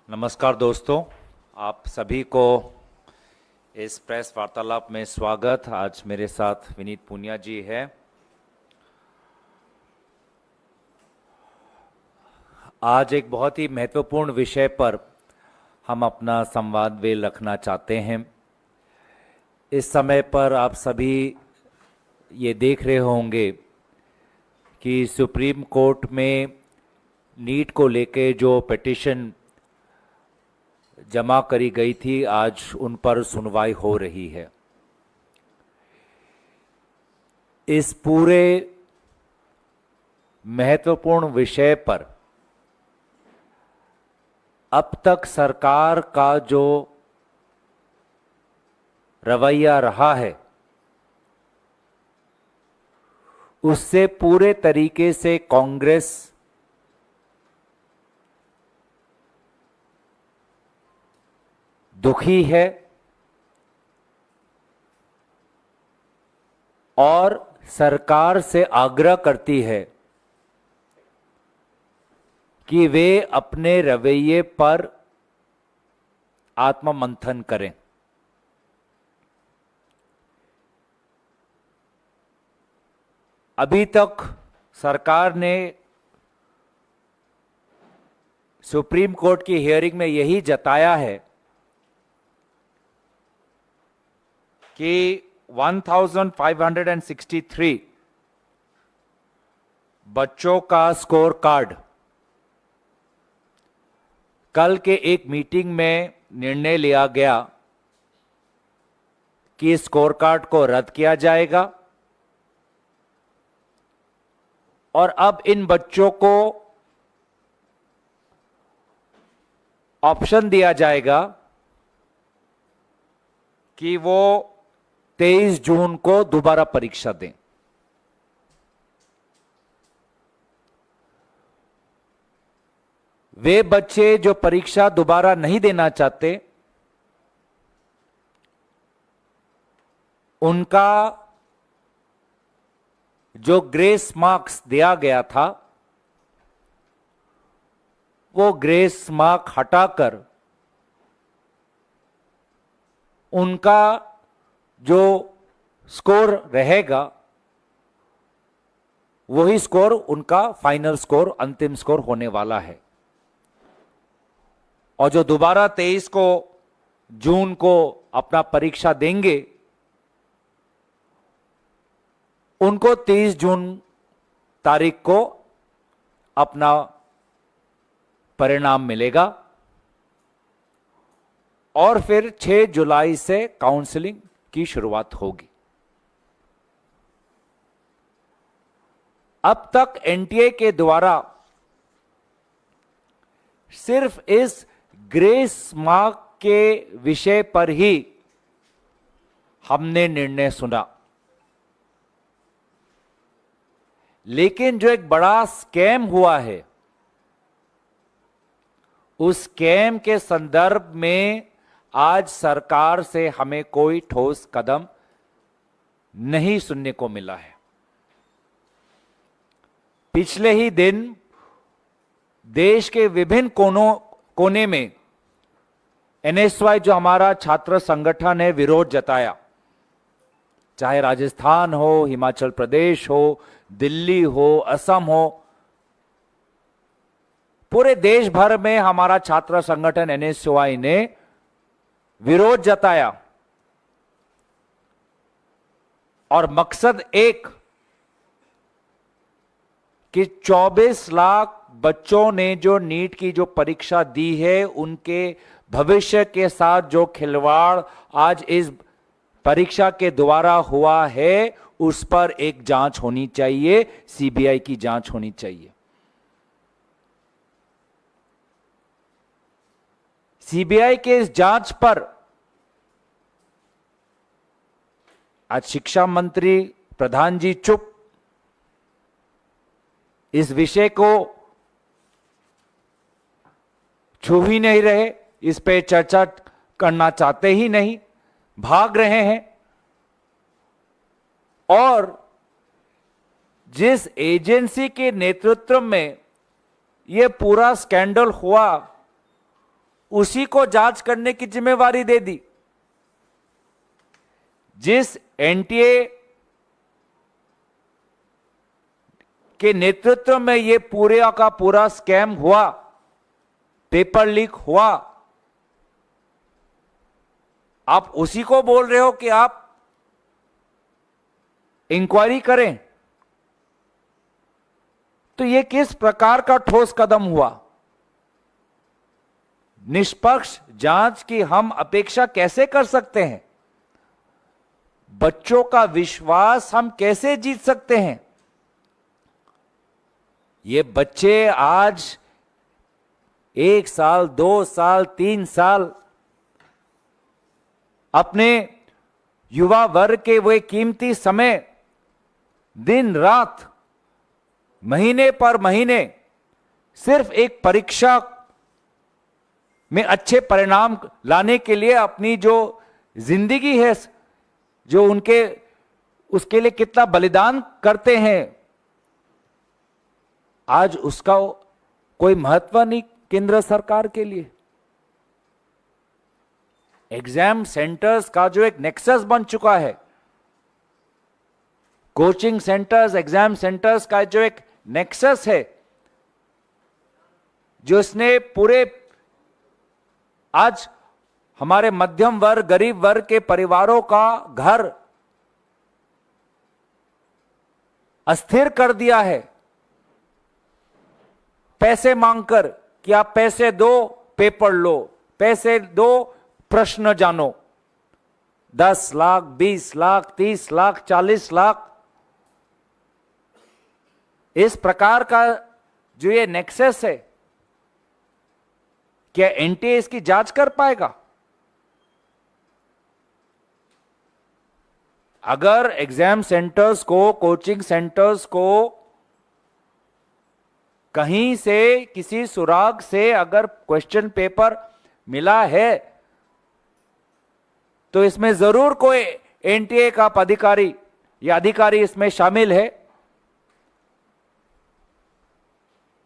नमस्कार दोस्तों, आप सभी को इस प्रेस वार्तालाप में स्वागत। आज मेरे साथ विनीत पूनिया जी है। आज एक बहुत ही महत्वपूर्ण विषय पर हम अपना संवाद वे रखना चाहते हैं। इस समय पर आप सभी ये देख रहे होंगे कि सुप्रीम कोर्ट में नीट को लेके जो पिटीशन जमा करी गई थी, आज उन पर सुनवाई हो रही है। इस पूरे महत्वपूर्ण विषय पर अब तक सरकार का जो रवैया रहा है, उससे पूरे तरीके से कांग्रेस दुखी है और सरकार से आग्रह करती है कि वे अपने रवैये पर आत्ममंथन करें। अभी तक सरकार ने सुप्रीम कोर्ट की हियरिंग में यही जताया है कि 1563 बच्चों का स्कोर कार्ड कल के एक मीटिंग में निर्णय लिया गया कि स्कोर कार्ड को रद्द किया जाएगा और अब इन बच्चों को ऑप्शन दिया जाएगा कि वो 23 जून को दोबारा परीक्षा दें। वे बच्चे जो परीक्षा दोबारा नहीं देना चाहते, उनका जो ग्रेस मार्क्स दिया गया था, वो ग्रेस मार्क हटाकर उनका जो स्कोर रहेगा वही स्कोर उनका फाइनल स्कोर, अंतिम स्कोर होने वाला है। और जो दोबारा 23 जून को अपना परीक्षा देंगे, उनको 30 जून तारीख को अपना परिणाम मिलेगा और फिर 6 जुलाई से काउंसलिंग की शुरुआत होगी। अब तक एनटीए के द्वारा सिर्फ इस ग्रेस मार्क के विषय पर ही हमने निर्णय सुना, लेकिन जो एक बड़ा स्कैम हुआ है, उस स्कैम के संदर्भ में आज सरकार से हमें कोई ठोस कदम नहीं सुनने को मिला है। पिछले ही दिन देश के विभिन्न कोने में एनएसवाई जो हमारा छात्र संगठन है, विरोध जताया। चाहे राजस्थान हो, हिमाचल प्रदेश हो, दिल्ली हो, असम हो, पूरे देश भर में हमारा छात्र संगठन एनएसवाई ने विरोध जताया और मकसद एक कि 24 लाख बच्चों ने जो नीट की जो परीक्षा दी है, उनके भविष्य के साथ जो खिलवाड़ आज इस परीक्षा के द्वारा हुआ है, उस पर एक जांच होनी चाहिए, सीबीआई की जांच होनी चाहिए। सीबीआई के इस जांच पर आज शिक्षा मंत्री प्रधान जी चुप, इस विषय को छू ही नहीं रहे, इस पे चर्चा करना चाहते ही नहीं, भाग रहे हैं। और जिस एजेंसी के नेतृत्व में यह पूरा स्कैंडल हुआ, उसी को जांच करने की जिम्मेवारी दे दी। जिस एनटीए के नेतृत्व में ये पूरे का पूरा स्कैम हुआ, पेपर लीक हुआ, आप उसी को बोल रहे हो कि आप इंक्वायरी करें। तो ये किस प्रकार का ठोस कदम हुआ? निष्पक्ष जांच की हम अपेक्षा कैसे कर सकते हैं? बच्चों का विश्वास हम कैसे जीत सकते हैं? ये बच्चे आज 1 साल, 2 साल, 3 साल अपने युवा वर्ग के वो कीमती समय दिन रात, महीने पर महीने सिर्फ एक परीक्षा में अच्छे परिणाम लाने के लिए अपनी जो जिंदगी है, जो उनके उसके लिए कितना बलिदान करते हैं, आज उसका कोई महत्व नहीं केंद्र सरकार के लिए। एग्जाम सेंटर्स का जो एक नेक्सस बन चुका है, कोचिंग सेंटर्स, एग्जाम सेंटर्स का जो एक नेक्सस है, जो इसने पूरे आज हमारे मध्यम वर्ग, गरीब वर्ग के परिवारों का घर अस्थिर कर दिया है। पैसे मांगकर कि आप पैसे दो, पेपर लो, पैसे दो, प्रश्न जानो। 10 लाख, 20 लाख, 30 लाख, 40 लाख, इस प्रकार का जो ये नेक्सस है, क्या एनटीए इसकी जांच कर पाएगा? अगर एग्जाम सेंटर्स को, कोचिंग सेंटर्स को कहीं से किसी सुराग से अगर क्वेश्चन पेपर मिला है, तो इसमें जरूर कोई एनटीए का अधिकारी या अधिकारी इसमें शामिल है।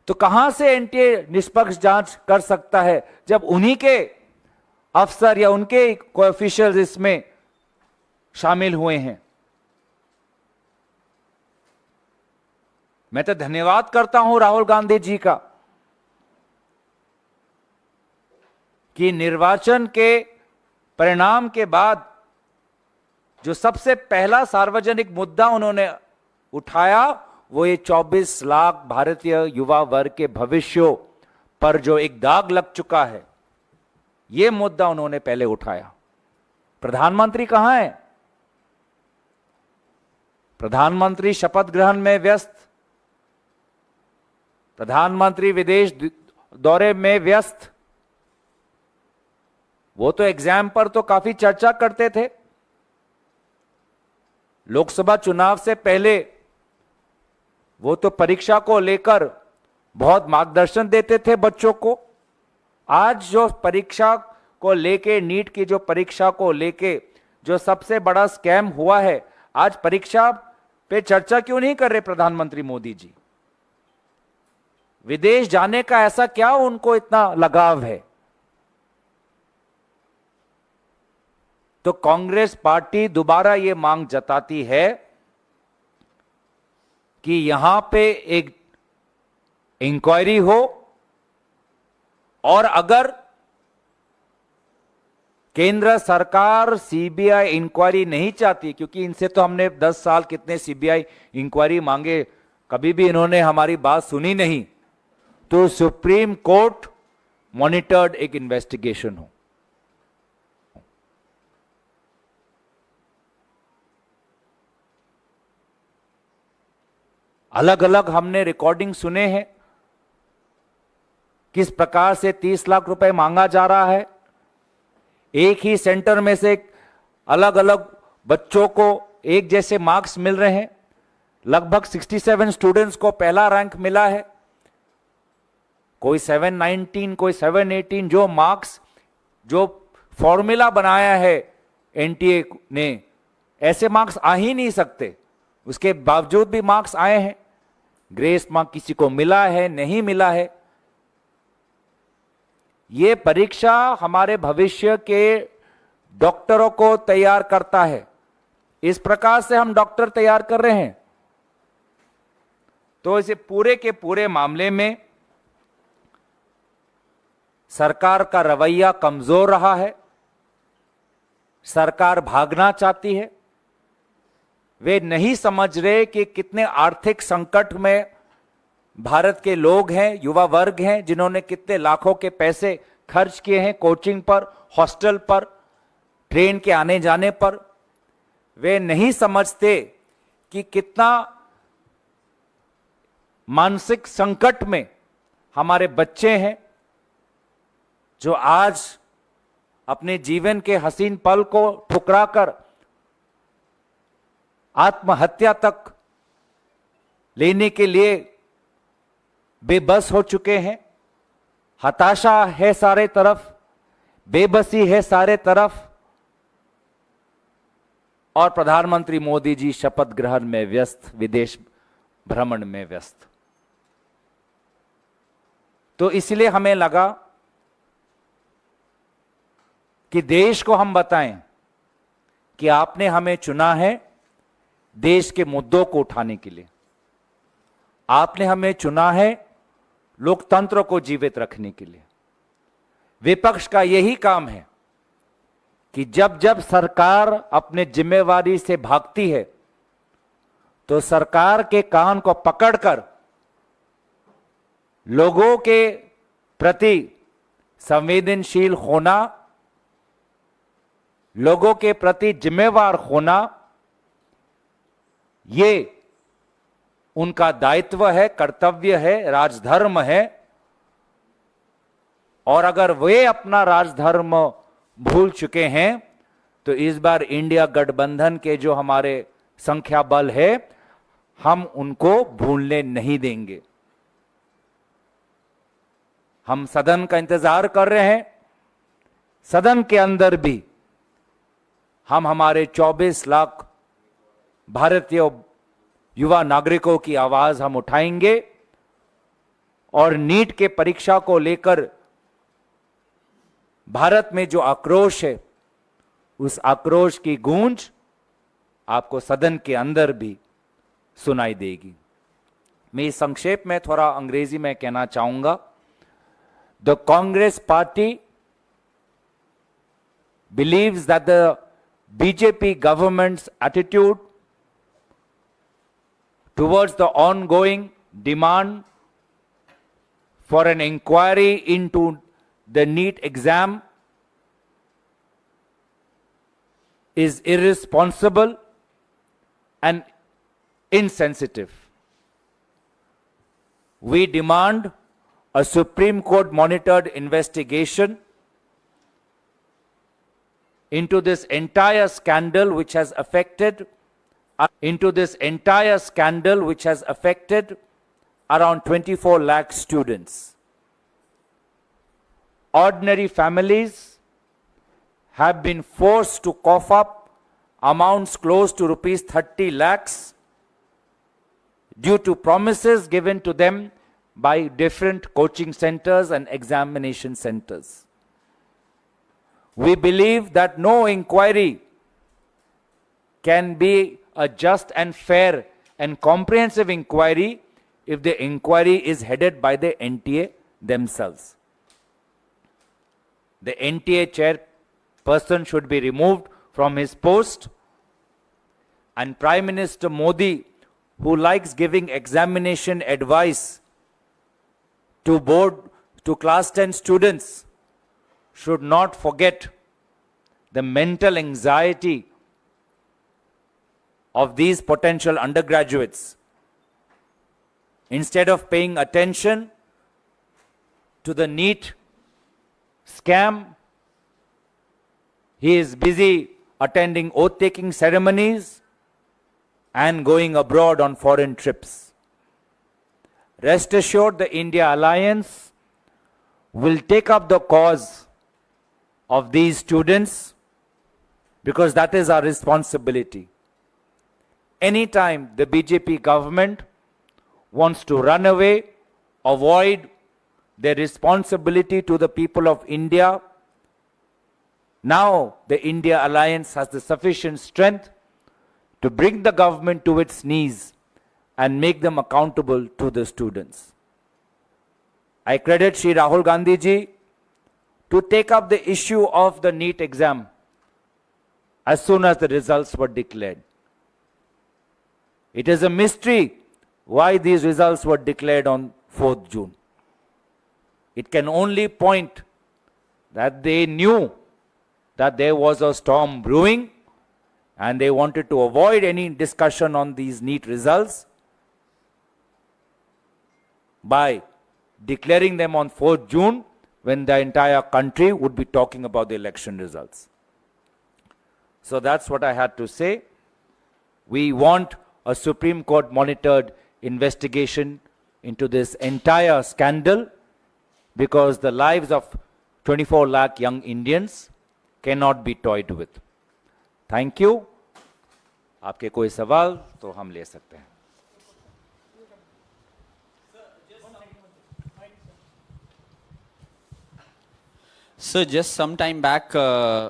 तो कहां से एनटीए निष्पक्ष जांच कर सकता है जब उन्हीं के अफसर या उनके ऑफिशियल्स इसमें शामिल हुए हैं? मैं तो धन्यवाद करता हूं राहुल गांधी जी का कि निर्वाचन के परिणाम के बाद जो सबसे पहला सार्वजनिक मुद्दा उन्होंने उठाया, वो ये 24 लाख भारतीय युवा वर्ग के भविष्यों पर जो एक दाग लग चुका है, ये मुद्दा उन्होंने पहले उठाया। प्रधानमंत्री कहां है? प्रधानमंत्री शपथ ग्रहण में व्यस्त, प्रधानमंत्री विदेश दौरे में व्यस्त। वो तो एग्जाम पर तो काफी चर्चा करते थे। लोकसभा चुनाव से पहले वो तो परीक्षा को लेकर बहुत मार्गदर्शन देते थे बच्चों को। आज जो परीक्षा को लेके, नीट की जो परीक्षा को लेके जो सबसे बड़ा स्कैम हुआ है, आज परीक्षा पे चर्चा क्यों नहीं कर रहे प्रधानमंत्री मोदी जी? विदेश जाने का ऐसा क्या उनको इतना लगाव है? तो कांग्रेस पार्टी दोबारा ये मांग जताती है कि यहां पे एक इंक्वायरी हो, और अगर केंद्र सरकार सीबीआई इंक्वायरी नहीं चाहती, क्योंकि इनसे तो हमने 10 साल कितने सीबीआई इंक्वायरी मांगे, कभी भी इन्होंने हमारी बात सुनी नहीं, तो सुप्रीम कोर्ट मॉनिटर्ड एक इन्वेस्टिगेशन हो। अलग अलग हमने रिकॉर्डिंग सुने हैं किस प्रकार से 30 लाख रुपए मांगा जा रहा है। एक ही सेंटर में से अलग अलग बच्चों को एक जैसे मार्क्स मिल रहे हैं। लगभग 67 स्टूडेंट्स को पहला रैंक मिला है, कोई 719, कोई 718। जो मार्क्स, जो फॉर्मूला बनाया है एनटीए ने, ऐसे मार्क्स आ ही नहीं सकते। उसके बावजूद भी मार्क्स आए हैं। ग्रेस मार्क किसी को मिला है, नहीं मिला है। ये परीक्षा हमारे भविष्य के डॉक्टरों को तैयार करता है। इस प्रकार से हम डॉक्टर तैयार कर रहे हैं। तो इसे पूरे के पूरे मामले में सरकार का रवैया कमजोर रहा है। सरकार भागना चाहती है। वे नहीं समझ रहे कि कितने आर्थिक संकट में भारत के लोग हैं, युवा वर्ग हैं, जिन्होंने कितने लाखों के पैसे खर्च किए हैं कोचिंग पर, हॉस्टल पर, ट्रेन के आने जाने पर। वे नहीं समझते कि कितना मानसिक संकट में हमारे बच्चे हैं, जो आज अपने जीवन के हसीन पल को ठुकराकर आत्महत्या तक लेने के लिए बेबस हो चुके हैं। हताशा है सारे तरफ, बेबसी है सारे तरफ, और प्रधानमंत्री मोदी जी शपथ ग्रहण में व्यस्त, विदेश भ्रमण में व्यस्त। तो इसलिए हमें लगा कि देश को हम बताएं कि आपने हमें चुना है देश के मुद्दों को उठाने के लिए। आपने हमें चुना है लोकतंत्र को जीवित रखने के लिए। विपक्ष का यही काम है कि जब जब सरकार अपने जिम्मेवारी से भागती है तो सरकार के कान को पकड़कर लोगों के प्रति संवेदनशील होना, लोगों के प्रति जिम्मेवार होना, ये उनका दायित्व है, कर्तव्य है, राजधर्म है। और अगर वे अपना राजधर्म भूल चुके हैं तो इस बार इंडिया गठबंधन के जो हमारे संख्या बल है, हम उनको भूलने नहीं देंगे। हम सदन का इंतजार कर रहे हैं। सदन के अंदर भी हम हमारे 24 लाख भारतीय युवा नागरिकों की आवाज हम उठाएंगे और नीट के परीक्षा को लेकर भारत में जो आक्रोश है, उस आक्रोश की गूंज आपको सदन के अंदर भी सुनाई देगी। मैं इस संक्षेप में थोड़ा अंग्रेजी में कहना चाहूंगा। The Congress party believes that the BJP government's attitude towards the ongoing demand for an inquiry into the NEET exam is irresponsible and insensitive. We demand a Supreme Court monitored investigation into this entire scandal which has affected around 24 lakh students. Ordinary families have been forced to cough up amounts close to rupees 30 lakhs due to promises given to them by different coaching centers and examination centers. We believe that no inquiry can be a just and fair and comprehensive inquiry if the inquiry is headed by the NTA themselves. The NTA chairperson should be removed from his post, and Prime Minister Modi, who likes giving examination advice to class 10 students, should not forget the mental anxiety of these potential undergraduates. Instead of paying attention to the NEET scam, he is busy attending oath-taking ceremonies and going abroad on foreign trips. Rest assured, the India Alliance will take up the cause of these students because that is our responsibility. Anytime the BJP government wants to run away, avoid their responsibility to the people of India. Now the India Alliance has the sufficient strength to bring the government to its knees and make them accountable to the students. I credit Shri Rahul Gandhi ji to take up the issue of the NEET exam as soon as the results were declared. It is a mystery why these results were declared on 4th June. It can only point that they knew that there was a storm brewing and they wanted to avoid any discussion on these NEET results by declaring them on 4th June when the entire country would be talking about the election results. So that's what I had to say. We want a Supreme Court monitored investigation into this entire scandal because the lives of 24 lakh young Indians cannot be toyed with. Thank you. आपके कोई सवाल तो हम ले सकते हैं. Sir, just some time back,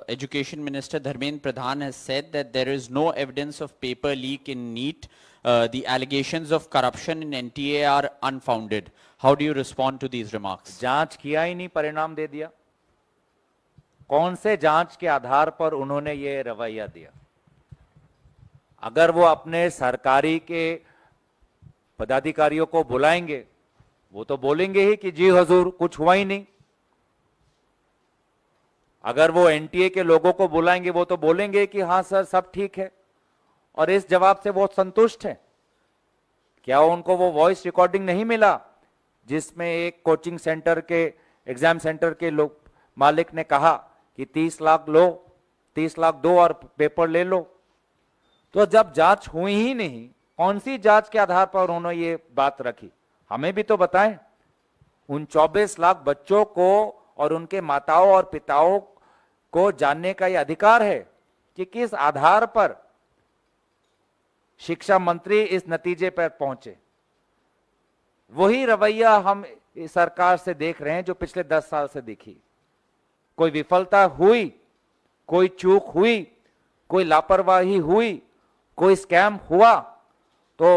Education Minister Dharmendra Pradhan has said that there is no evidence of paper leak in NEET. The allegations of corruption in NTA are unfounded. How do you respond to these remarks? जांच किया ही नहीं, परिणाम दे दिया. कौन से जांच के आधार पर उन्होंने ये रवैया दिया? अगर वो अपने सरकारी के पदाधिकारियों को बुलाएंगे, वो तो बोलेंगे ही कि जी हुजूर कुछ हुआ ही नहीं. अगर वो एनटीए के लोगों को बुलाएंगे, वो तो बोलेंगे कि हां सर सब ठीक है. और इस जवाब से वो संतुष्ट है. क्या उनको वो वॉइस रिकॉर्डिंग नहीं मिला जिसमें एक कोचिंग सेंटर के एग्जाम सेंटर के लोग मालिक ने कहा कि 30 लाख लो, 30 लाख दो और पेपर ले लो? तो जब जांच हुई ही नहीं, कौन सी जांच के आधार पर उन्होंने ये बात रखी? हमें भी तो बताएं. उन 24 लाख बच्चों को और उनके माताओं और पिताओं को जानने का यह अधिकार है कि किस आधार पर शिक्षा मंत्री इस नतीजे पर पहुंचे. वही रवैया हम सरकार से देख रहे हैं जो पिछले 10 साल से दिखी. कोई विफलता हुई, कोई चूक हुई, कोई लापरवाही हुई, कोई स्कैम हुआ तो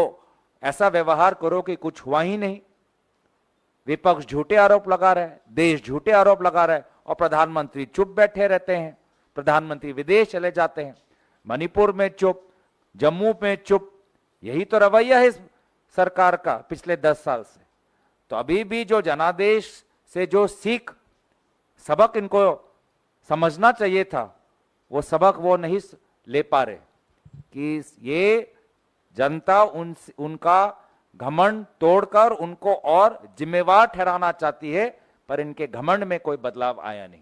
ऐसा व्यवहार करो कि कुछ हुआ ही नहीं. विपक्ष झूठे आरोप लगा रहा है, देश झूठे आरोप लगा रहा है और प्रधानमंत्री चुप बैठे रहते हैं. प्रधानमंत्री विदेश चले जाते हैं, मणिपुर में चुप, जम्मू में चुप. यही तो रवैया है इस सरकार का पिछले 10 साल से. तो अभी भी जो जनादेश से जो सीख सबक इनको समझना चाहिए था, वो सबक वो नहीं ले पा रहे कि ये जनता उनका घमंड तोड़कर उनको और जिम्मेवार ठहराना चाहती है, पर इनके घमंड में कोई बदलाव आया नहीं.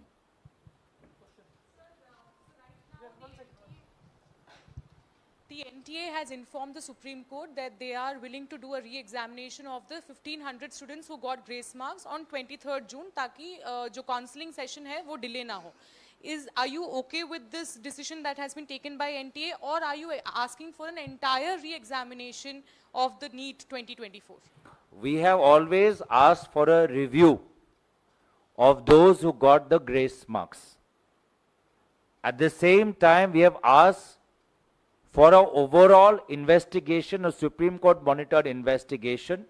The NTA has informed the Supreme Court that they are willing to do a re-examination of the 1500 students who got grace marks on 23rd June ताकि जो counseling session है वो delay ना हो. Are you okay with this decision that has been taken by NTA, or are you asking for an entire re-examination of the NEET 2024? We have always asked for a review of those who got the grace marks. At the same time, we have asked for an overall investigation, a Supreme Court monitored investigation,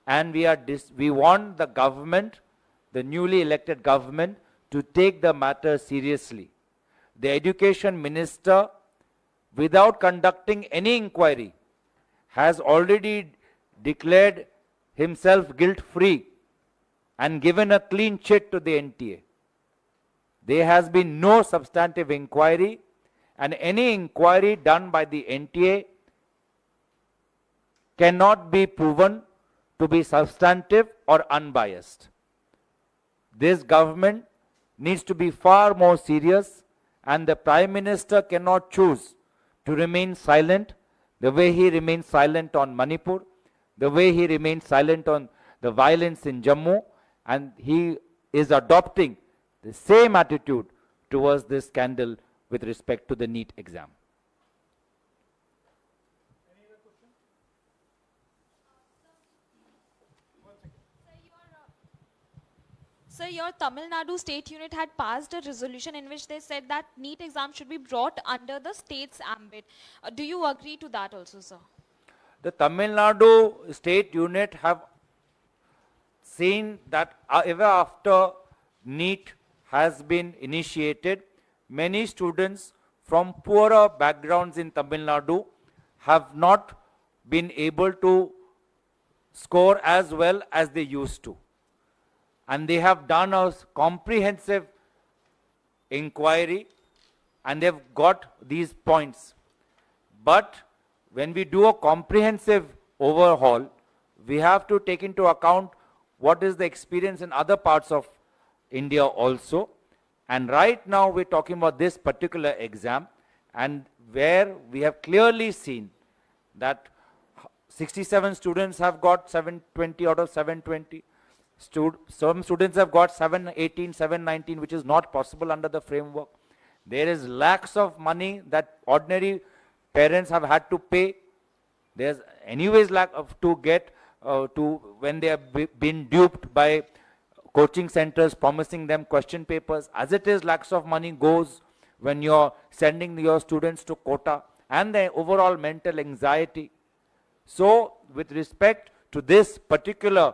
and we want the government, the newly elected government, to take the matter seriously. The education minister, without conducting any inquiry, has already declared himself guilt-free and given a clean check to the NTA. There has been no substantive inquiry, and any inquiry done by the NTA cannot be proven to be substantive or unbiased. This government needs to be far more serious, and the Prime Minister cannot choose to remain silent the way he remained silent on Manipur, the way he remained silent on the violence in Jammu, and he is adopting the same attitude towards this scandal with respect to the NEET exam. Sir, your Tamil Nadu state unit had passed a resolution in which they said that NEET exam should be brought under the state's ambit. Do you agree to that also, sir? The Tamil Nadu state unit have seen that ever after NEET has been initiated, many students from poorer backgrounds in Tamil Nadu have not been able to score as well as they used to. And they have done a comprehensive inquiry and they've got these points. But when we do a comprehensive overhaul, we have to take into account what is the experience in other parts of India also. And right now we're talking about this particular exam, and where we have clearly seen that 67 students have got 720 out of 720. Some students have got 718, 719, which is not possible under the framework. There is lakhs of money that ordinary parents have had to pay. There's anyways lack of to get to when they have been duped by coaching centers promising them question papers. As it is, lakhs of money goes when you're sending your students to quota, and the overall mental anxiety. So with respect to this particular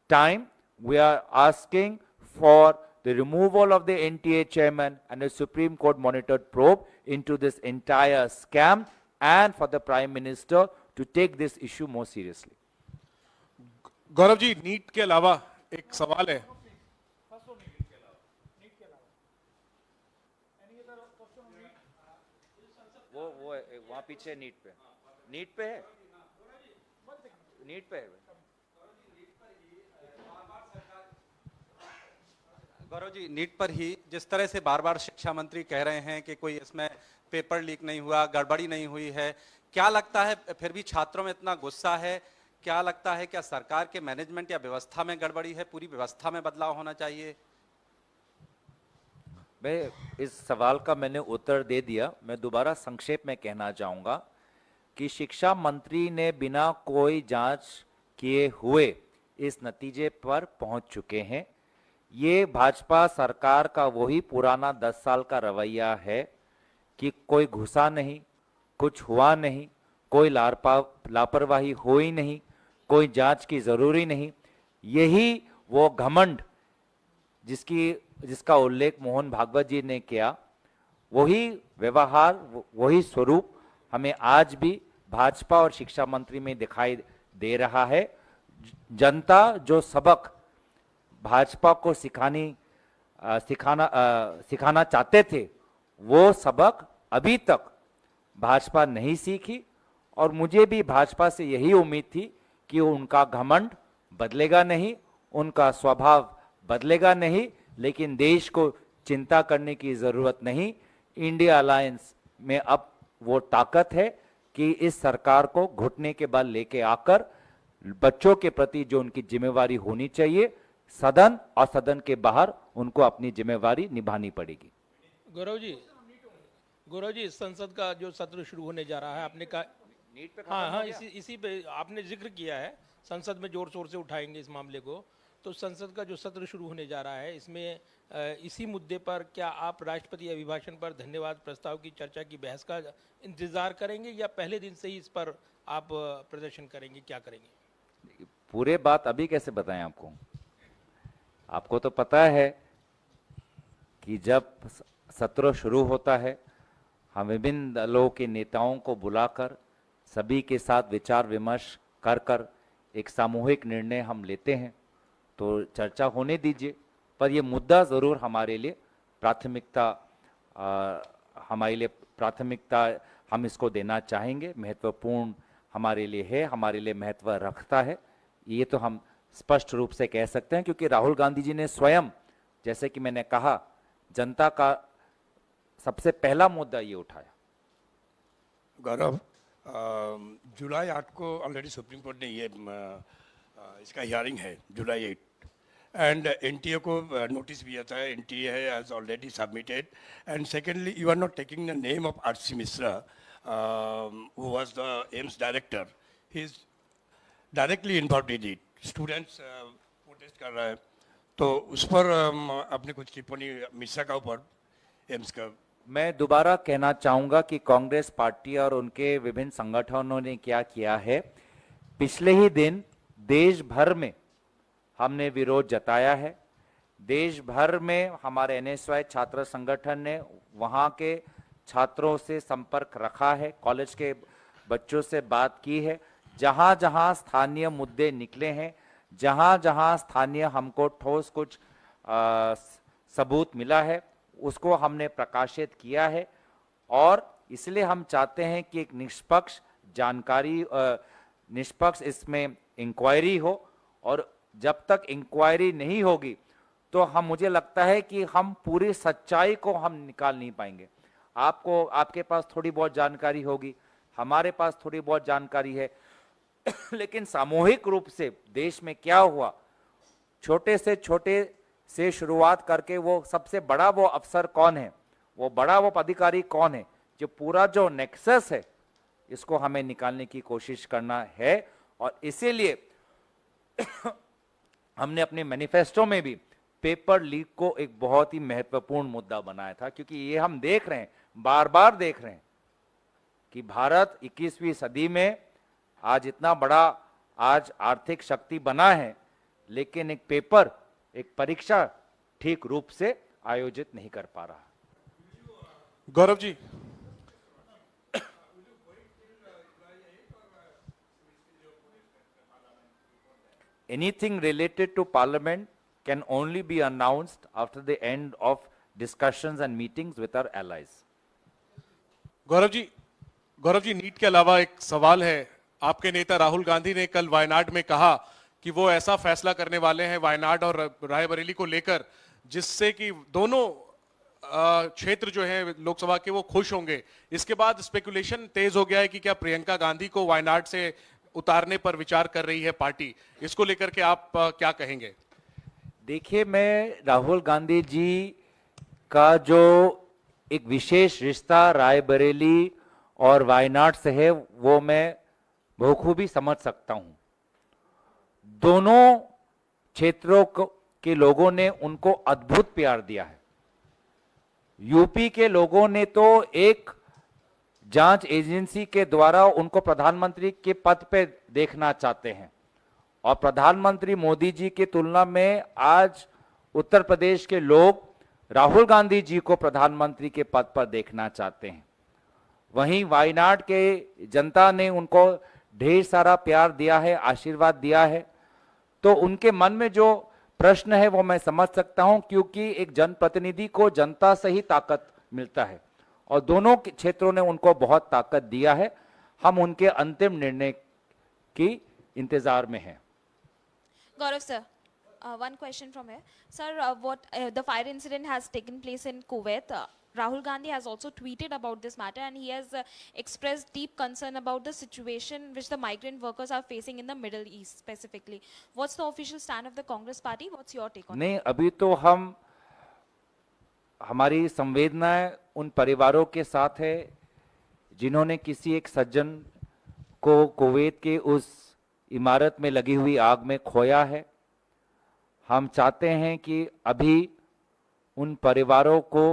time, we are asking for the removal of the NTA chairman and a Supreme Court monitored probe into this entire scam, and for the Prime Minister to take this issue more seriously. Gaurav ji, NEET के अलावा एक सवाल है। वो वहाँ पीछे NEET पे है, नीट पे है। गौरव जी, नीट पर ही जिस तरह से बार बार शिक्षा मंत्री कह रहे हैं कि कोई इसमें पेपर लीक नहीं हुआ, गड़बड़ी नहीं हुई है, क्या लगता है फिर भी छात्रों में इतना गुस्सा है? क्या लगता है क्या सरकार के मैनेजमेंट या व्यवस्था में गड़बड़ी है? पूरी व्यवस्था में बदलाव होना चाहिए? मैं इस सवाल का मैंने उत्तर दे दिया। मैं दोबारा संक्षेप में कहना चाहूँगा कि शिक्षा मंत्री ने बिना कोई जांच किए हुए इस नतीजे पर पहुंच चुके हैं। ये भाजपा सरकार का वही पुराना 10 साल का रवैया है कि कोई घुसा नहीं, कुछ हुआ नहीं, कोई लापरवाही हुई नहीं, कोई जांच की जरूरी नहीं। यही वो घमंड जिसका उल्लेख मोहन भागवत जी ने किया, वही व्यवहार, वही स्वरूप हमें आज भी भाजपा और शिक्षा मंत्री में दिखाई दे रहा है। जनता जो सबक भाजपा को सिखाना चाहते थे, वो सबक अभी तक भाजपा नहीं सीखी, और मुझे भी भाजपा से यही उम्मीद थी कि उनका घमंड बदलेगा नहीं, उनका स्वभाव बदलेगा नहीं, लेकिन देश को चिंता करने की जरूरत नहीं। इंडिया अलायंस में अब वो ताकत है कि इस सरकार को घुटने के बल लेके आकर बच्चों के प्रति जो उनकी जिम्मेवारी होनी चाहिए, सदन और सदन के बाहर उनको अपनी जिम्मेवारी निभानी पड़ेगी। गौरव जी, संसद का जो सत्र शुरू होने जा रहा है, आपने कहा नीट पे हाँ, इसी पे आपने जिक्र किया है, संसद में जोर शोर से उठाएंगे इस मामले को। तो संसद का जो सत्र शुरू होने जा रहा है, इसमें इसी मुद्दे पर क्या आप राष्ट्रपति अभिभाषण पर धन्यवाद प्रस्ताव की चर्चा की बहस का इंतजार करेंगे, या पहले दिन से ही इस पर आप प्रदर्शन करेंगे? क्या करेंगे? पूरे बात अभी कैसे बताएं आपको? आपको तो पता है कि जब सत्र शुरू होता है, हम विभिन्न दलों के नेताओं को बुलाकर सभी के साथ विचार विमर्श कर एक सामूहिक निर्णय हम लेते हैं। तो चर्चा होने दीजिए, पर ये मुद्दा ज़रूर हमारे लिए प्राथमिकता हम इसको देना चाहेंगे। महत्वपूर्ण हमारे लिए है, हमारे लिए महत्व रखता है, ये तो हम स्पष्ट रूप से कह सकते हैं, क्योंकि राहुल गांधी जी ने स्वयं, जैसे कि मैंने कहा, जनता का सबसे पहला मुद्दा ये उठाया। गौरव, जुलाई 8 को ऑलरेडी सुप्रीम कोर्ट ने ये इसका हियरिंग है, जुलाई 8, एंड एनटीए को नोटिस भी आता है, NTA has already submitted, and secondly you are not taking the name of RC Mishra who was the AIIMS director, he is directly involved in it. Students protest कर रहे हैं, तो उस पर आपने कुछ टिप्पणी मिश्रा का ऊपर एम्स का मैं दोबारा कहना चाहूंगा कि कांग्रेस पार्टी और उनके विभिन्न संगठनों ने क्या किया है। पिछले ही दिन देश भर में हमने विरोध जताया है। देश भर में हमारे एनएसवाई छात्र संगठन ने वहां के छात्रों से संपर्क रखा है, कॉलेज के बच्चों से बात की है। जहां जहां स्थानीय मुद्दे निकले हैं, जहां जहां स्थानीय हमको ठोस कुछ सबूत मिला है, उसको हमने प्रकाशित किया है। और इसलिए हम चाहते हैं कि एक निष्पक्ष जानकारी, निष्पक्ष इसमें इंक्वायरी हो। और जब तक इंक्वायरी नहीं होगी तो मुझे लगता है कि हम पूरी सच्चाई को हम निकाल नहीं पाएंगे। आपके पास थोड़ी बहुत जानकारी होगी, हमारे पास थोड़ी बहुत जानकारी है, लेकिन सामूहिक रूप से देश में क्या हुआ, छोटे से शुरुआत करके वो सबसे बड़ा वो अफसर कौन है, वो बड़ा वो अधिकारी कौन है, जो पूरा जो नेक्सस है, इसको हमें निकालने की कोशिश करना है। और इसीलिए हमने अपने मैनिफेस्टो में भी पेपर लीक को एक बहुत ही महत्वपूर्ण मुद्दा बनाया था, क्योंकि ये हम देख रहे हैं, बार बार देख रहे हैं कि भारत 21वीं सदी में आज इतना बड़ा आज आर्थिक शक्ति बना है, लेकिन एक परीक्षा ठीक रूप से आयोजित नहीं कर पा रहा। Gaurav ji, Anything related to Parliament can only be announced after the end of discussions and meetings with our allies. Gaurav ji, NEET के अलावा एक सवाल है। आपके नेता राहुल गांधी ने कल वायनाड में कहा कि वो ऐसा फैसला करने वाले हैं वायनाड और रायबरेली को लेकर, जिससे कि दोनों क्षेत्र जो है लोकसभा के वो खुश होंगे। इसके बाद स्पेकुलेशन तेज हो गया है कि क्या प्रियंका गांधी को वायनाड से उतारने पर विचार कर रही है पार्टी। इसको लेकर के आप क्या कहेंगे? देखिए, मैं राहुल गांधी जी का जो एक विशेष रिश्ता रायबरेली और वायनाड से है, वो मैं बखूबी समझ सकता हूं। दोनों क्षेत्रों के लोगों ने उनको अद्भुत प्यार दिया है। यूपी के लोगों ने तो एक जांच एजेंसी के द्वारा उनको प्रधानमंत्री के पद पे देखना चाहते हैं, और प्रधानमंत्री मोदी जी की तुलना में आज उत्तर प्रदेश के लोग राहुल गांधी जी को प्रधानमंत्री के पद पर देखना चाहते हैं। वहीं वायनाड के जनता ने उनको ढेर सारा प्यार दिया है, आशीर्वाद दिया है। तो उनके मन में जो प्रश्न है वो मैं समझ सकता हूं, क्योंकि एक जनप्रतिनिधि को जनता से ही ताकत मिलता है, और दोनों क्षेत्रों ने उनको बहुत ताकत दिया है। हम उनके अंतिम निर्णय की इंतजार में हैं। Gaurav sir, one question from here. Sir, the fire incident has taken place in Kuwait. Rahul Gandhi has also tweeted about this matter, and he has expressed deep concern about the situation which the migrant workers are facing in the Middle East specifically. What's the official stand of the Congress party? What's your take on it? नहीं, अभी तो हमारी संवेदनाएं उन परिवारों के साथ है जिन्होंने किसी एक सज्जन को कुवैत के उस इमारत में लगी हुई आग में खोया है। हम चाहते हैं कि अभी उन परिवारों को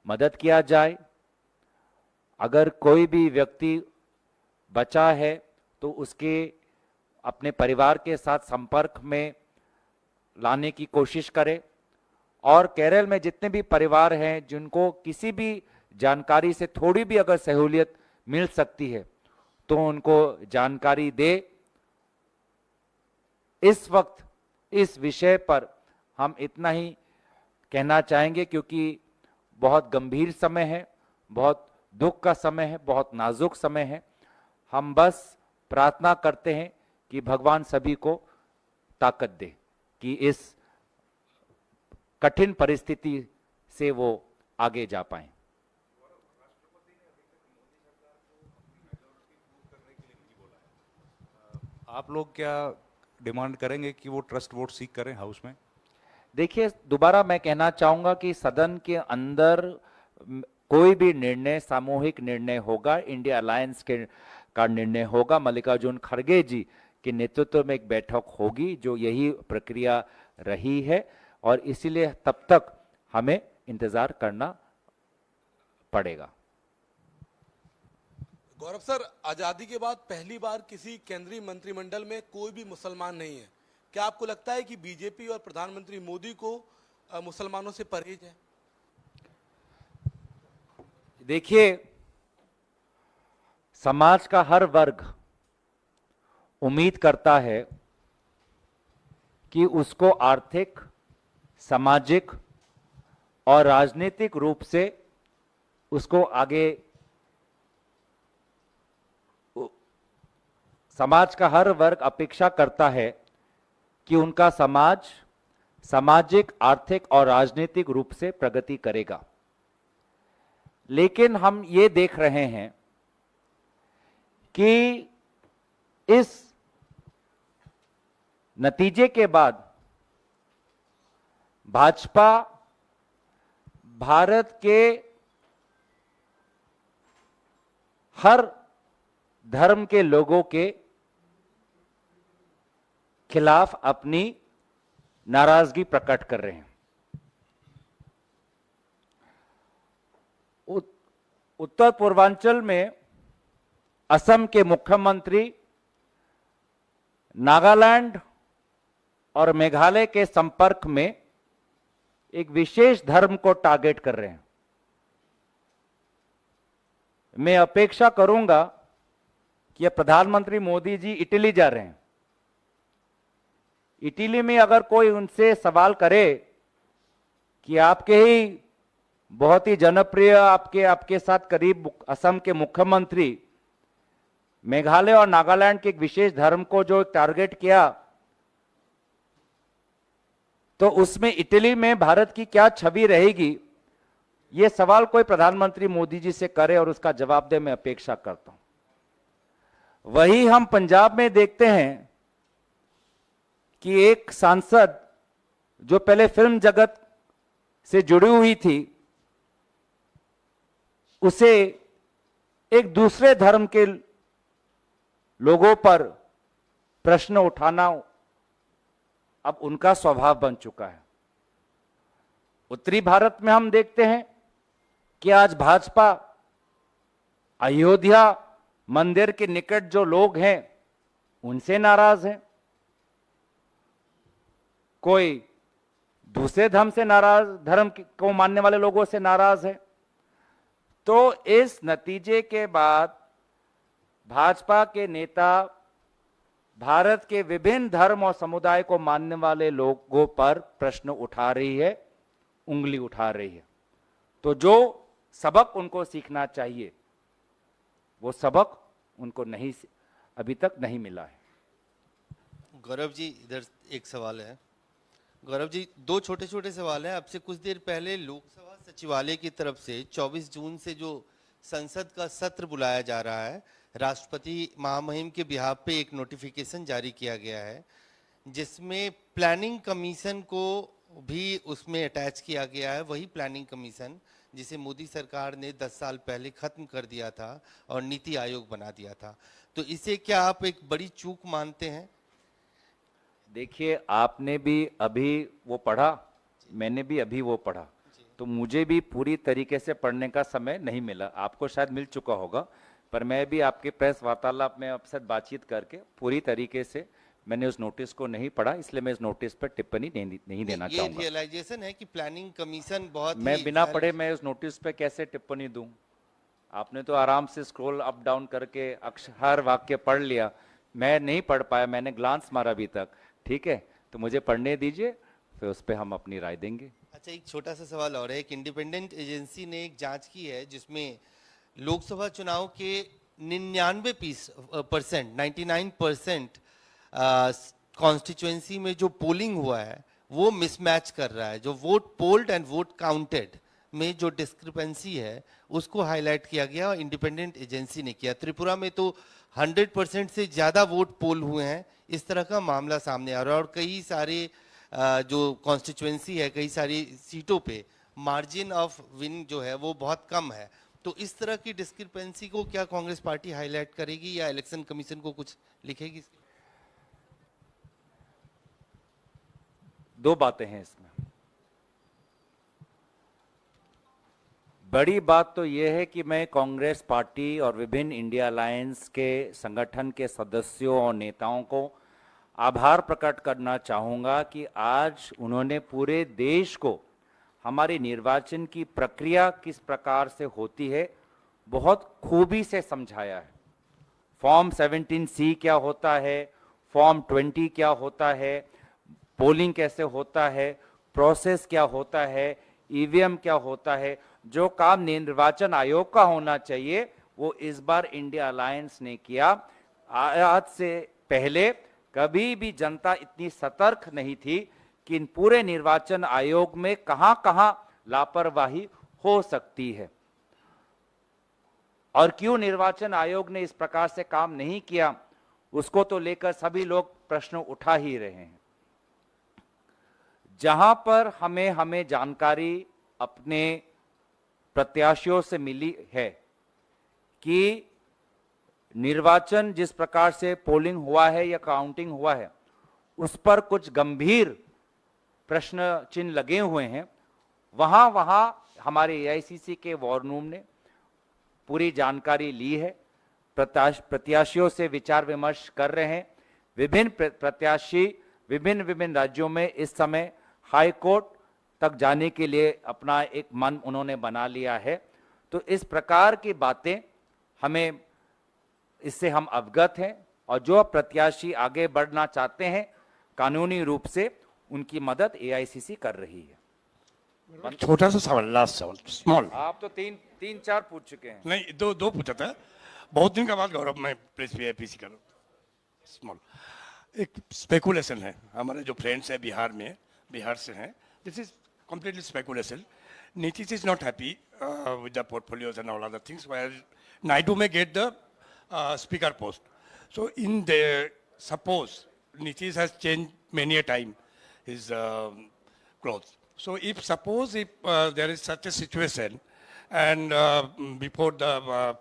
मदद किया जाए। अगर कोई भी व्यक्ति बचा है तो उसके अपने परिवार के साथ संपर्क में लाने की कोशिश करें। और केरल में जितने भी परिवार हैं जिनको किसी भी जानकारी से थोड़ी भी अगर सहूलियत मिल सकती है तो उनको जानकारी दे। इस वक्त इस विषय पर हम इतना ही कहना चाहेंगे, क्योंकि बहुत गंभीर समय है, बहुत दुख का समय है, बहुत नाजुक समय है। हम बस प्रार्थना करते हैं कि भगवान सभी को ताकत दे कि इस कठिन परिस्थिति से वो आगे जा पाएं। आप लोग क्या डिमांड करेंगे कि वो ट्रस्ट वोट सीक करें हाउस में? देखिए, दोबारा मैं कहना चाहूंगा कि सदन के अंदर कोई भी निर्णय सामूहिक निर्णय होगा, इंडिया अलायंस का निर्णय होगा। मल्लिकार्जुन खड़गे जी के नेतृत्व में एक बैठक होगी जो यही प्रक्रिया रही है, और इसीलिए तब तक हमें इंतजार करना पड़ेगा। गौरव सर, आजादी के बाद पहली बार किसी केंद्रीय मंत्रिमंडल में कोई भी मुसलमान नहीं है। क्या आपको लगता है कि बीजेपी और प्रधानमंत्री मोदी को मुसलमानों से परहेज है? देखिए, समाज का हर वर्ग उम्मीद करता है कि उसको आर्थिक, सामाजिक और राजनीतिक रूप से उसको आगे, समाज का हर वर्ग अपेक्षा करता है कि उनका समाज सामाजिक, आर्थिक और राजनीतिक रूप से प्रगति करेगा। लेकिन हम ये देख रहे हैं कि इस नतीजे के बाद भाजपा भारत के हर धर्म के लोगों के खिलाफ अपनी नाराजगी प्रकट कर रहे हैं। उत्तर पूर्वांचल में असम के मुख्यमंत्री नागालैंड और मेघालय के संपर्क में एक विशेष धर्म को टारगेट कर रहे हैं। मैं अपेक्षा करूंगा कि प्रधानमंत्री मोदी जी इटली जा रहे हैं। इटली में अगर कोई उनसे सवाल करे कि आपके ही बहुत ही जनप्रिय, आपके साथ करीब असम के मुख्यमंत्री मेघालय और नागालैंड के एक विशेष धर्म को जो टारगेट किया, तो उसमें इटली में भारत की क्या छवि रहेगी, यह सवाल कोई प्रधानमंत्री मोदी जी से करे और उसका जवाब दे, मैं अपेक्षा करता हूं। वही हम पंजाब में देखते हैं कि एक सांसद जो पहले फिल्म जगत से जुड़ी हुई थी, उसे एक दूसरे धर्म के लोगों पर प्रश्न उठाना अब उनका स्वभाव बन चुका है। उत्तरी भारत में हम देखते हैं कि आज भाजपा अयोध्या मंदिर के निकट जो लोग हैं उनसे नाराज है, कोई दूसरे धर्म को मानने वाले लोगों से नाराज है। तो इस नतीजे के बाद भाजपा के नेता भारत के विभिन्न धर्म और समुदाय को मानने वाले लोगों पर प्रश्न उठा रही है, उंगली उठा रही है। तो जो सबक उनको सीखना चाहिए, वो सबक उनको अभी तक नहीं मिला है। गौरव जी, इधर एक सवाल है। गौरव जी, दो छोटे छोटे सवाल हैं। आपसे कुछ देर पहले लोकसभा सचिवालय की तरफ से 24 जून से जो संसद का सत्र बुलाया जा रहा है, राष्ट्रपति महामहिम के बिहाफ पे एक नोटिफिकेशन जारी किया गया है, जिसमें प्लानिंग कमीशन को भी उसमें अटैच किया गया है। वही प्लानिंग कमीशन जिसे मोदी सरकार ने 10 साल पहले खत्म कर दिया था और नीति आयोग बना दिया था। तो इसे क्या आप एक बड़ी चूक मानते हैं? देखिए, आपने भी अभी वो पढ़ा, मैंने भी अभी वो पढ़ा, तो मुझे भी पूरी तरीके से पढ़ने का समय नहीं मिला। आपको शायद मिल चुका होगा, पर मैं भी आपके प्रेस वार्तालाप में आपसे बातचीत करके पूरी तरीके से मैंने उस नोटिस को नहीं पढ़ा, इसलिए मैं इस नोटिस पर टिप्पणी नहीं देना चाहूंगा। ये रियलाइजेशन है कि प्लानिंग कमीशन बहुत मैं बिना पढ़े मैं उस नोटिस पे कैसे टिप्पणी दूं? आपने तो आराम से स्क्रॉल अप डाउन करके हर वाक्य पढ़ लिया, मैं नहीं पढ़ पाया, मैंने ग्लांस मारा अभी तक। ठीक है, तो मुझे पढ़ने दीजिए, फिर उस पर हम अपनी राय देंगे। अच्छा, एक छोटा सा सवाल और है। एक इंडिपेंडेंट एजेंसी ने एक जांच की है जिसमें लोकसभा चुनाव के 99% कॉन्स्टिट्यूएंसी में जो पोलिंग हुआ है वो मिसमैच कर रहा है। जो vote polled and vote counted में जो डिस्क्रिपेंसी है उसको हाईलाइट किया गया और इंडिपेंडेंट एजेंसी ने किया। त्रिपुरा में तो 100% से ज़्यादा वोट पोल हुए हैं। इस तरह का मामला सामने आ रहा है और कई सारे जो कॉन्स्टिट्यूएंसी है, कई सारी सीटों पे मार्जिन ऑफ विन जो है वो बहुत कम है। तो इस तरह की डिस्क्रिपेंसी को क्या कांग्रेस पार्टी हाईलाइट करेगी या इलेक्शन कमीशन को कुछ लिखेगी? दो बातें हैं इसमें। बड़ी बात तो यह है कि मैं कांग्रेस पार्टी और विभिन्न इंडिया अलायंस के संगठन के सदस्यों और नेताओं को आभार प्रकट करना चाहूँगा कि आज उन्होंने पूरे देश को हमारी निर्वाचन की प्रक्रिया किस प्रकार से होती है बहुत खूबी से समझाया है। फॉर्म 17C क्या होता है, फॉर्म 20 क्या होता है, पोलिंग कैसे होता है, प्रोसेस क्या होता है, ईवीएम क्या होता है। जो काम निर्वाचन आयोग का होना चाहिए वो इस बार इंडिया अलायंस ने किया। आज से पहले कभी भी जनता इतनी सतर्क नहीं थी कि इन पूरे निर्वाचन आयोग में कहां-कहां लापरवाही हो सकती है और क्यों निर्वाचन आयोग ने इस प्रकार से काम नहीं किया, उसको तो लेकर सभी लोग प्रश्न उठा ही रहे हैं। जहां पर हमें जानकारी अपने प्रत्याशियों से मिली है कि निर्वाचन जिस प्रकार से पोलिंग हुआ है या काउंटिंग हुआ है उस पर कुछ गंभीर प्रश्न चिन्ह लगे हुए हैं, वहां हमारे एआईसीसी के वॉर रूम ने पूरी जानकारी ली है, प्रत्याशियों से विचार विमर्श कर रहे हैं। विभिन्न प्रत्याशी विभिन्न राज्यों में इस समय हाई कोर्ट तक जाने के लिए अपना एक मन उन्होंने बना लिया है। तो इस प्रकार की बातें हमें इससे हम अवगत हैं और जो प्रत्याशी आगे बढ़ना चाहते हैं कानूनी रूप से उनकी मदद एआईसीसी कर रही है। छोटा सा सवाल, लास्ट सवाल, स्मॉल। आप तो तीन चार पूछ चुके हैं। नहीं, दो पूछा था। बहुत दिन के बाद गौरव मैं प्रेस पीसी कर स्मॉल। एक स्पेकुलेशन है, हमारे जो फ्रेंड्स हैं बिहार से हैं, this is completely speculation. Nitish is not happy with the portfolios and all other things, where Naidu may get the speaker post. So in the, suppose Nitish has changed many a time his clothes. So if there is such a situation and before the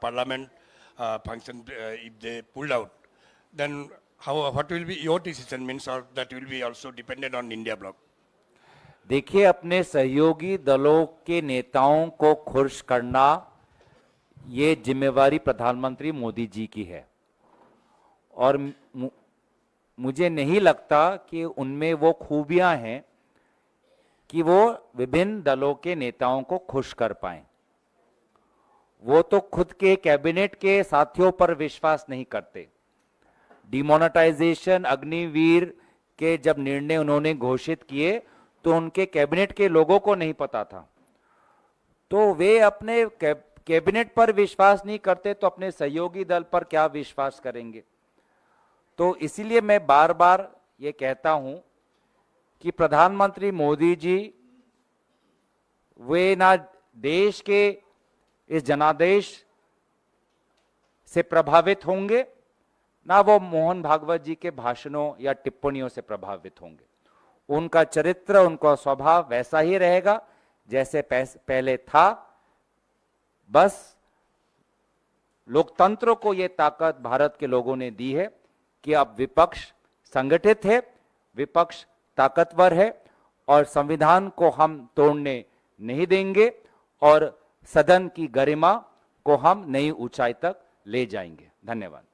parliament function, if they pulled out, then what will be your decision, means, or that will be also dependent on India bloc? देखिए, अपने सहयोगी दलों के नेताओं को खुश करना ये जिम्मेवारी प्रधानमंत्री मोदी जी की है और मुझे नहीं लगता कि उनमें वो खूबियां हैं कि वो विभिन्न दलों के नेताओं को खुश कर पाएं। वो तो खुद के कैबिनेट के साथियों पर विश्वास नहीं करते। डिमोनेटाइजेशन, अग्निवीर के जब निर्णय उन्होंने घोषित किए तो उनके कैबिनेट के लोगों को नहीं पता था, तो वे अपने कैबिनेट पर विश्वास नहीं करते तो अपने सहयोगी दल पर क्या विश्वास करेंगे। तो इसीलिए मैं बार बार ये कहता हूं कि प्रधानमंत्री मोदी जी वे ना देश के इस जनादेश से प्रभावित होंगे, ना वो मोहन भागवत जी के भाषणों या टिप्पणियों से प्रभावित होंगे। उनका चरित्र, उनका स्वभाव वैसा ही रहेगा जैसे पहले था। बस लोकतंत्र को ये ताकत भारत के लोगों ने दी है कि अब विपक्ष संगठित है, विपक्ष ताकतवर है और संविधान को हम तोड़ने नहीं देंगे और सदन की गरिमा को हम नई ऊंचाई तक ले जाएंगे। धन्यवाद।